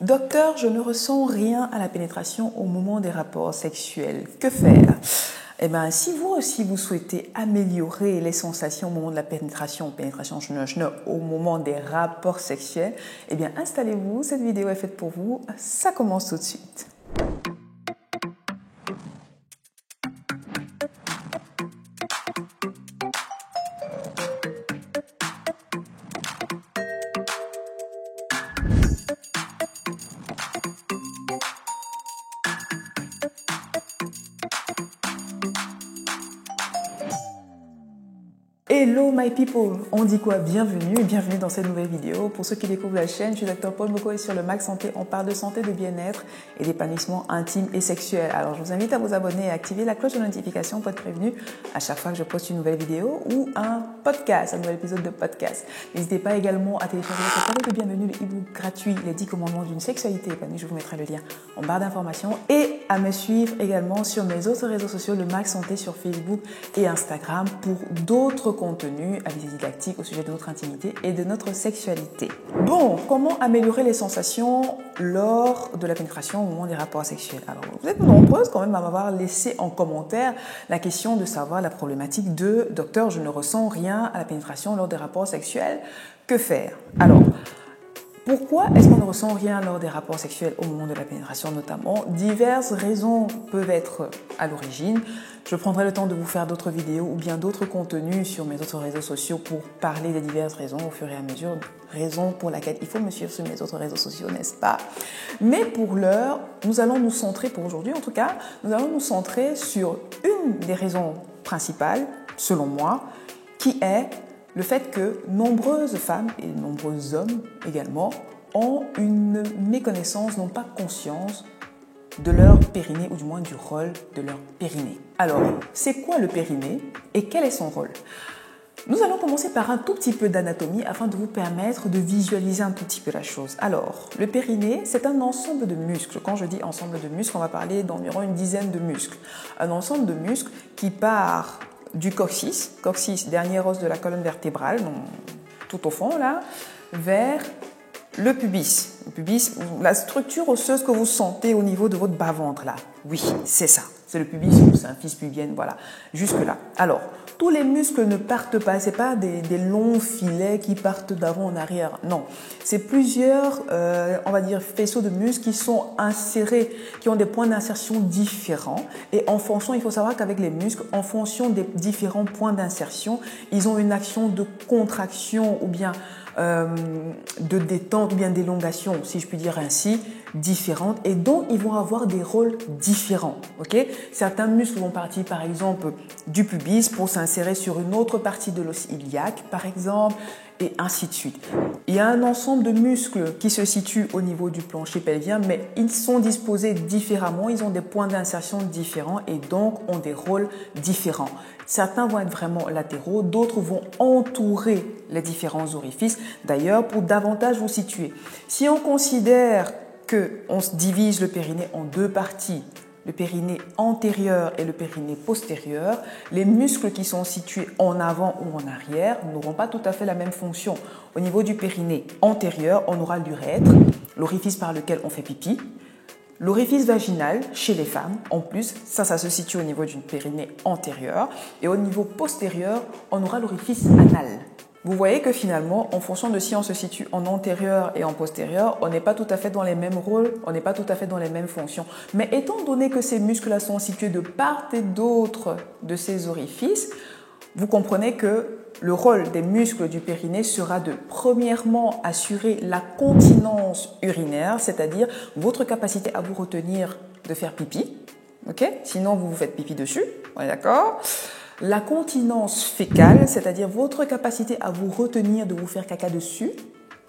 Docteur, je ne ressens rien à la pénétration au moment des rapports sexuels. Que faire? Eh bien, si vous aussi vous souhaitez améliorer les sensations au moment de la pénétration au moment des rapports sexuels, eh bien, installez-vous, cette vidéo est faite pour vous, ça commence tout de suite. Hello my people, on dit quoi? Bienvenue dans cette nouvelle vidéo. Pour ceux qui découvrent la chaîne, je suis Dr Paul Moko et sur le Mac Santé, on parle de santé, de bien-être et d'épanouissement intime et sexuel. Alors je vous invite à vous abonner et à activer la cloche de notification pour être prévenu à chaque fois que je poste une nouvelle vidéo ou un podcast, un nouvel épisode de podcast. N'hésitez pas également à télécharger votre cadeau de bienvenue, le e-book gratuit, les 10 commandements d'une sexualité épanouie. Je vous mettrai le lien en barre d'informations et à me suivre également sur mes autres réseaux sociaux, le Mac Santé sur Facebook et Instagram pour d'autres contenu à visée didactique au sujet de notre intimité et de notre sexualité. Bon, comment améliorer les sensations lors de la pénétration au moment des rapports sexuels? Alors, vous êtes nombreuses quand même à m'avoir laissé en commentaire la question de savoir la problématique de « Docteur, je ne ressens rien à la pénétration lors des rapports sexuels, que faire ?» Alors, pourquoi est-ce qu'on ne ressent rien lors des rapports sexuels au moment de la pénétration notamment? Diverses raisons peuvent être à l'origine. Je prendrai le temps de vous faire d'autres vidéos ou bien d'autres contenus sur mes autres réseaux sociaux pour parler des diverses raisons au fur et à mesure. Raison pour laquelle il faut me suivre sur mes autres réseaux sociaux, n'est-ce pas? Mais pour l'heure, nous allons nous centrer, pour aujourd'hui en tout cas, nous allons nous centrer sur une des raisons principales, selon moi, qui est le fait que nombreuses femmes et nombreux hommes également ont une méconnaissance, n'ont pas conscience de leur périnée ou du moins du rôle de leur périnée. Alors, c'est quoi le périnée et quel est son rôle? Nous allons commencer par un tout petit peu d'anatomie afin de vous permettre de visualiser un tout petit peu la chose. Alors, le périnée, c'est un ensemble de muscles. Quand je dis ensemble de muscles, on va parler d'environ une dizaine de muscles. Un ensemble de muscles qui part du coccyx, dernier os de la colonne vertébrale, donc tout au fond là, vers le pubis. Le pubis, la structure osseuse que vous sentez au niveau de votre bas-ventre là. Oui, c'est ça. C'est le pubis ou symphyse pubienne, voilà. Jusque là. Alors, tous les muscles ne partent pas. C'est pas des longs filets qui partent d'avant en arrière. Non. C'est plusieurs, on va dire, faisceaux de muscles qui sont insérés, qui ont des points d'insertion différents. Et en fonction, il faut savoir qu'avec les muscles, en fonction des différents points d'insertion, ils ont une action de contraction ou bien de détente ou bien d'élongation, si je puis dire ainsi, différentes, et donc ils vont avoir des rôles différents. Okay? Certains muscles vont partir par exemple du pubis pour s'insérer sur une autre partie de l'os iliaque par exemple, et ainsi de suite. Il y a un ensemble de muscles qui se situent au niveau du plancher pelvien, mais ils sont disposés différemment, ils ont des points d'insertion différents et donc ont des rôles différents. Certains vont être vraiment latéraux, d'autres vont entourer les différents orifices. D'ailleurs, pour davantage vous situer, si on considère qu'on se divise le périnée en deux parties, le périnée antérieur et le périnée postérieur, les muscles qui sont situés en avant ou en arrière n'auront pas tout à fait la même fonction. Au niveau du périnée antérieur, on aura l'urètre, l'orifice par lequel on fait pipi. L'orifice vaginal, chez les femmes, en plus, ça se situe au niveau d'une périnée antérieure. Et au niveau postérieur, on aura l'orifice anal. Vous voyez que finalement, en fonction de si on se situe en antérieur et en postérieur, on n'est pas tout à fait dans les mêmes rôles, on n'est pas tout à fait dans les mêmes fonctions. Mais étant donné que ces muscles-là sont situés de part et d'autre de ces orifices, vous comprenez que le rôle des muscles du périnée sera de, premièrement, assurer la continence urinaire, c'est-à-dire votre capacité à vous retenir de faire pipi. Okay? Sinon, vous vous faites pipi dessus. On est d'accord? La continence fécale, c'est-à-dire votre capacité à vous retenir de vous faire caca dessus,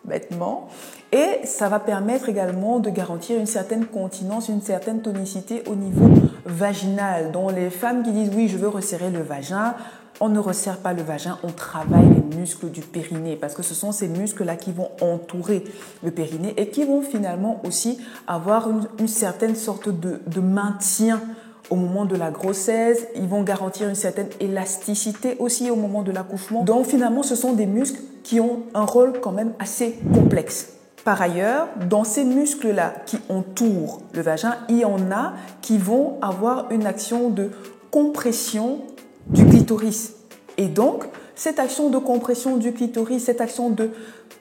bêtement. Et ça va permettre également de garantir une certaine continence, une certaine tonicité au niveau vaginal. Donc les femmes qui disent « oui, je veux resserrer le vagin », on ne resserre pas le vagin, on travaille les muscles du périnée parce que ce sont ces muscles-là qui vont entourer le périnée et qui vont finalement aussi avoir une certaine sorte de maintien au moment de la grossesse. Ils vont garantir une certaine élasticité aussi au moment de l'accouchement. Donc finalement, ce sont des muscles qui ont un rôle quand même assez complexe. Par ailleurs, dans ces muscles-là qui entourent le vagin, il y en a qui vont avoir une action de compression du clitoris. Et donc, cette action de compression du clitoris, cette action de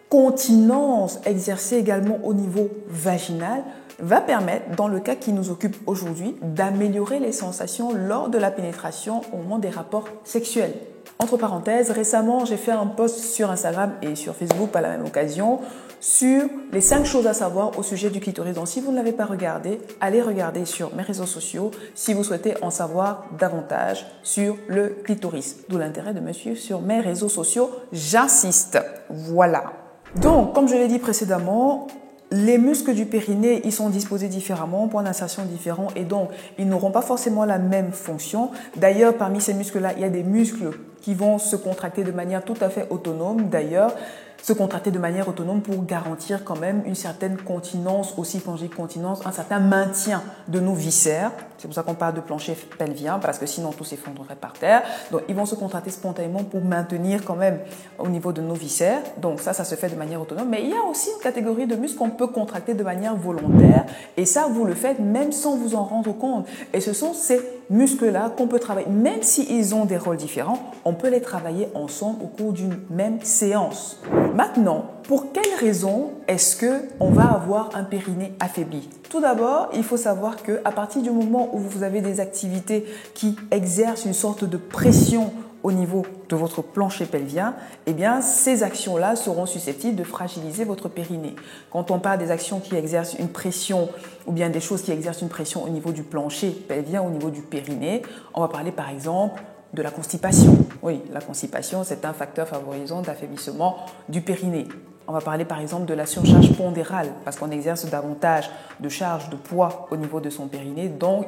continence exercée également au niveau vaginal, va permettre, dans le cas qui nous occupe aujourd'hui, d'améliorer les sensations lors de la pénétration au moment des rapports sexuels. Entre parenthèses, récemment, j'ai fait un post sur Instagram et sur Facebook par la même occasion sur les 5 choses à savoir au sujet du clitoris. Donc, si vous ne l'avez pas regardé, allez regarder sur mes réseaux sociaux si vous souhaitez en savoir davantage sur le clitoris. D'où l'intérêt de me suivre sur mes réseaux sociaux, j'insiste. Voilà. Donc, comme je l'ai dit précédemment, les muscles du périnée, ils sont disposés différemment, points d'insertion différents et donc ils n'auront pas forcément la même fonction. D'ailleurs, parmi ces muscles-là, il y a des muscles qui vont se contracter de manière tout à fait autonome. D'ailleurs, se contracter de manière autonome pour garantir quand même une certaine continence, aussi quand je dis continence, un certain maintien de nos viscères. C'est pour ça qu'on parle de plancher pelvien, parce que sinon tout s'effondrerait par terre. Donc ils vont se contracter spontanément pour maintenir quand même au niveau de nos viscères. Donc ça se fait de manière autonome. Mais il y a aussi une catégorie de muscles qu'on peut contracter de manière volontaire. Et ça, vous le faites même sans vous en rendre compte. Et ce sont ces muscles-là qu'on peut travailler. Même s'ils ont des rôles différents, on peut les travailler ensemble au cours d'une même séance. Maintenant, pour quelles raisons est-ce qu'on va avoir un périnée affaibli? Tout d'abord, il faut savoir qu'à partir du moment où vous avez des activités qui exercent une sorte de pression au niveau de votre plancher pelvien, eh bien, ces actions-là seront susceptibles de fragiliser votre périnée. Quand on parle des actions qui exercent une pression ou bien des choses qui exercent une pression au niveau du plancher pelvien, au niveau du périnée, on va parler par exemple de la constipation. Oui, la constipation, c'est un facteur favorisant d'affaiblissement du périnée. On va parler par exemple de la surcharge pondérale parce qu'on exerce davantage de charge de poids au niveau de son périnée, donc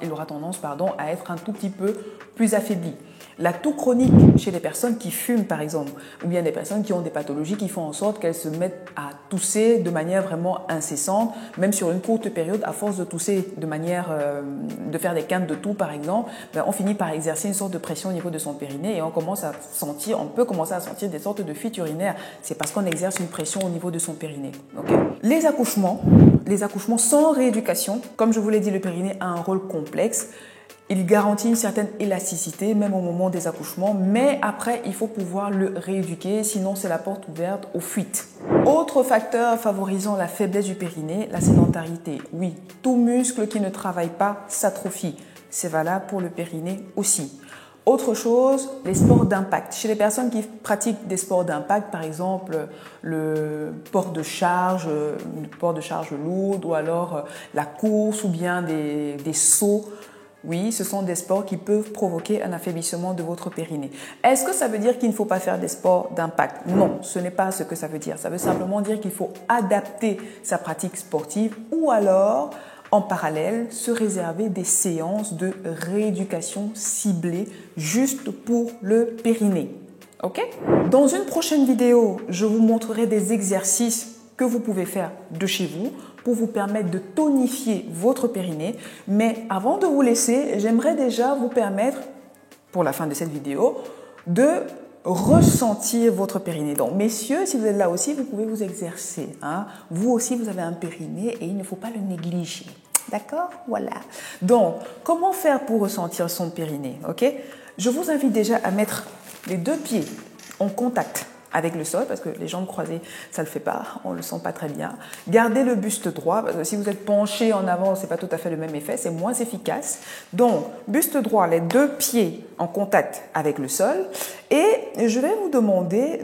il aura tendance à être un tout petit peu plus affaibli. La toux chronique chez les personnes qui fument par exemple, ou bien des personnes qui ont des pathologies qui font en sorte qu'elles se mettent à tousser de manière vraiment incessante, même sur une courte période, à force de tousser de manière de faire des quintes de toux par exemple, on finit par exercer une sorte de pression au niveau de son périnée et on peut commencer à sentir des sortes de fuites urinaires. C'est parce qu'on exerce une pression au niveau de son périnée. Okay. Les accouchements sans rééducation, comme je vous l'ai dit, le périnée a un rôle complexe. Il garantit une certaine élasticité, même au moment des accouchements, mais après, il faut pouvoir le rééduquer, sinon c'est la porte ouverte aux fuites. Autre facteur favorisant la faiblesse du périnée, la sédentarité. Oui, tout muscle qui ne travaille pas s'atrophie. C'est valable pour le périnée aussi. Autre chose, les sports d'impact. Chez les personnes qui pratiquent des sports d'impact, par exemple le port de charge lourde ou alors la course ou bien des sauts, oui, ce sont des sports qui peuvent provoquer un affaiblissement de votre périnée. Est-ce que ça veut dire qu'il ne faut pas faire des sports d'impact? Non, ce n'est pas ce que ça veut dire. Ça veut simplement dire qu'il faut adapter sa pratique sportive ou alors, en parallèle, se réserver des séances de rééducation ciblées juste pour le périnée. Ok? Dans une prochaine vidéo, je vous montrerai des exercices que vous pouvez faire de chez vous pour vous permettre de tonifier votre périnée. Mais avant de vous laisser, j'aimerais déjà vous permettre, pour la fin de cette vidéo, de ressentir votre périnée. Donc, messieurs, si vous êtes là aussi, vous pouvez vous exercer. Hein. Vous aussi, vous avez un périnée et il ne faut pas le négliger. D'accord? Voilà. Donc, comment faire pour ressentir son périnée? Ok? Je vous invite déjà à mettre les 2 pieds en contact avec le sol, parce que les jambes croisées, ça ne le fait pas, on ne le sent pas très bien. Gardez le buste droit, parce que si vous êtes penché en avant, ce n'est pas tout à fait le même effet, c'est moins efficace. Donc, buste droit, les 2 pieds en contact avec le sol. Et je vais vous demander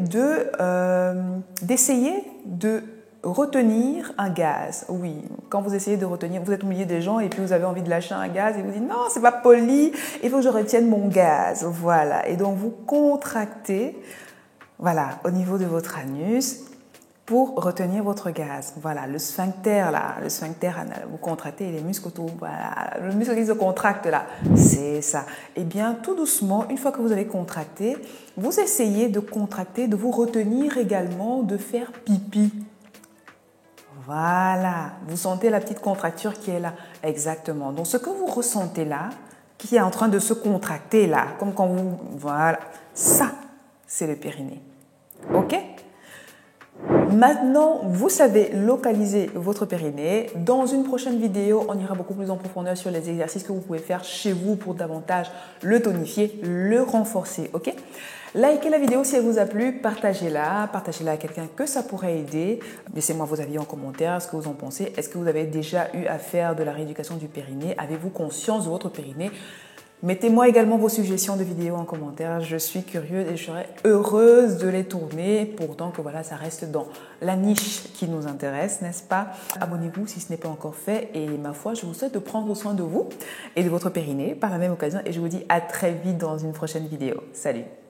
d'essayer de retenir un gaz. Oui, quand vous essayez de retenir, vous êtes au milieu des gens et puis vous avez envie de lâcher un gaz et vous dites non, c'est pas poli, il faut que je retienne mon gaz. Voilà, et donc vous contractez. Voilà, au niveau de votre anus pour retenir votre gaz. Voilà, le sphincter là, le sphincter anal, vous contractez les muscles autour. Voilà, le muscle qui se contracte là, c'est ça. Et bien, tout doucement, une fois que vous avez contracté, vous essayez de contracter, de vous retenir également, de faire pipi. Voilà, vous sentez la petite contracture qui est là. Exactement. Donc, ce que vous ressentez là, qui est en train de se contracter là, comme quand vous... Voilà, ça, c'est le périnée. Ok? Maintenant, vous savez localiser votre périnée. Dans une prochaine vidéo, on ira beaucoup plus en profondeur sur les exercices que vous pouvez faire chez vous pour davantage le tonifier, le renforcer, ok? Likez la vidéo si elle vous a plu, partagez-la à quelqu'un que ça pourrait aider. Laissez-moi vos avis en commentaire, ce que vous en pensez. Est-ce que vous avez déjà eu à faire de la rééducation du périnée? Avez-vous conscience de votre périnée? Mettez-moi également vos suggestions de vidéos en commentaire. Je suis curieuse et je serais heureuse de les tourner. Pourtant que voilà, ça reste dans la niche qui nous intéresse, n'est-ce pas? Abonnez-vous si ce n'est pas encore fait. Et ma foi, je vous souhaite de prendre soin de vous et de votre périnée par la même occasion. Et je vous dis à très vite dans une prochaine vidéo. Salut!